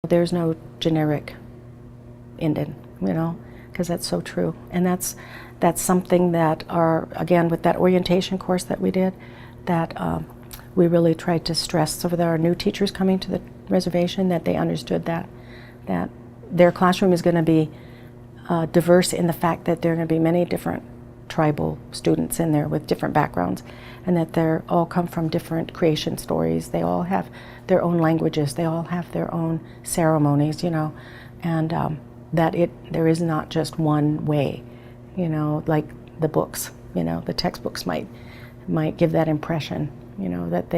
There's no generic Indian, because that's so true. And that's something that again, with that orientation course that we did, that we really tried to stress. So with our new teachers coming to the reservation, that they understood that their classroom is going to be diverse in the fact that there are going to be many different tribal students in there with different backgrounds, and that they're all come from different creation stories. They all have their own languages. They all have their own ceremonies, and that there is not just one way, like the books, the textbooks might give that impression, that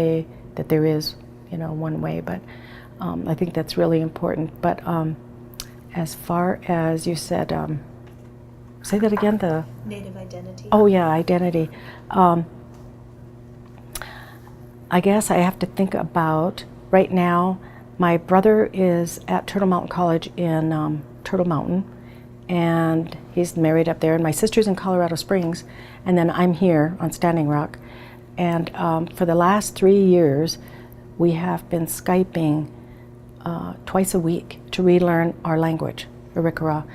there is, one way. But I think that's really important. But as far as you said, say that again, the Native identity. Oh yeah, identity. I guess I have to think about, right now, my brother is at Turtle Mountain College in Turtle Mountain, and he's married up there, and my sister's in Colorado Springs, and then I'm here on Standing Rock. And for the last 3 years, we have been Skyping twice a week to relearn our language, Arikara.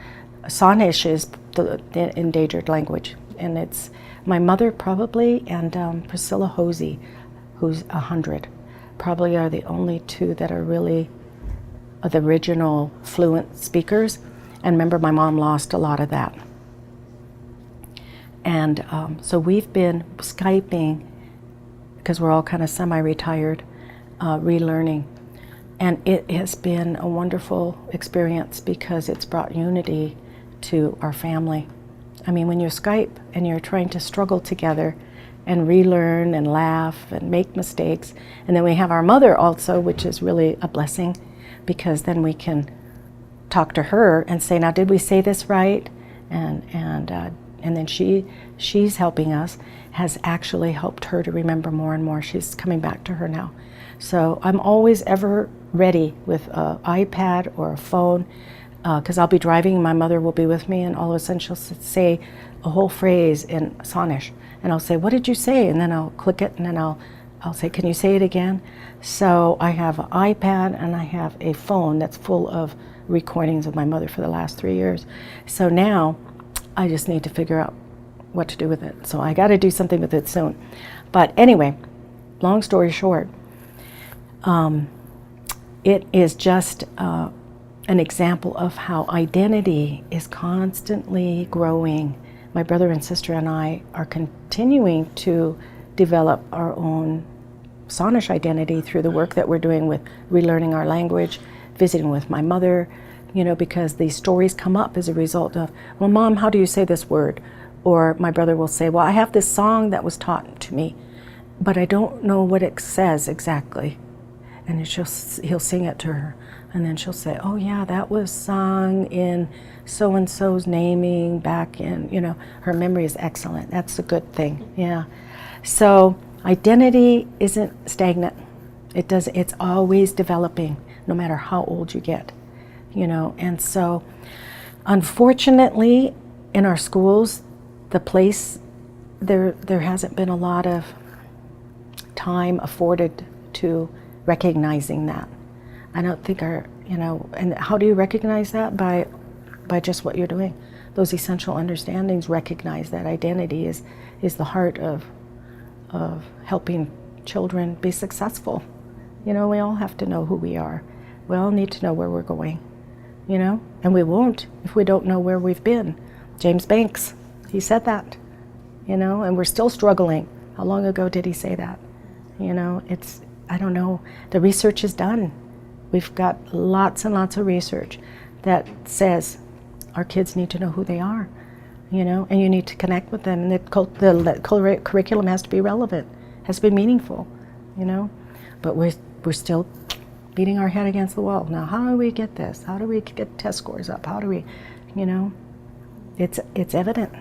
Sanish is the endangered language, and it's my mother probably and Priscilla Hosey, who's 100, probably are the only two that are really the original fluent speakers. And remember, my mom lost a lot of that. And so we've been Skyping, because we're all kind of semi-retired, relearning. And it has been a wonderful experience because it's brought unity to our family. I mean, when you Skype and you're trying to struggle together and relearn and laugh and make mistakes, and then we have our mother also, which is really a blessing, because then we can talk to her and say, now did we say this right? And then she's helping us, has actually helped her to remember more and more. She's coming back to her now. So I'm always ever ready with an iPad or a phone, because I'll be driving and my mother will be with me, and all of a sudden she'll say a whole phrase in Sanish, and I'll say, what did you say? And then I'll click it, and then I'll say, can you say it again? So I have an iPad and I have a phone that's full of recordings of my mother for the last 3 years. So now I just need to figure out what to do with it. So I got to do something with it soon. But anyway, long story short, it is just an example of how identity is constantly growing. My brother and sister and I are continuing to develop our own Sanish identity through the work that we're doing with relearning our language, visiting with my mother, because these stories come up as a result of, well, Mom, how do you say this word? Or my brother will say, well, I have this song that was taught to me, but I don't know what it says exactly. And he'll sing it to her. And then she'll say, oh yeah, that was sung in so-and-so's naming back in, her memory is excellent. That's a good thing, yeah. So identity isn't stagnant. It's always developing, no matter how old you get, And so, unfortunately, in our schools, there hasn't been a lot of time afforded to recognizing that. I don't think and how do you recognize that? By just what you're doing. Those essential understandings recognize that identity is the heart of helping children be successful. We all have to know who we are. We all need to know where we're going, and we won't if we don't know where we've been. James Banks, he said that, and we're still struggling. How long ago did he say that? I don't know. The research is done. We've got lots and lots of research that says our kids need to know who they are, and you need to connect with them, and the curriculum has to be relevant, has to be meaningful, But we're still beating our head against the wall. Now, how do we get this? How do we get test scores up? How do we, It's evident,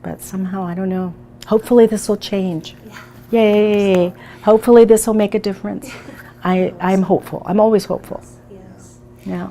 but somehow, I don't know. Hopefully this will change. Yeah. Yay! Hopefully this will make a difference. I'm hopeful. I'm always hopeful. Yes. Yeah.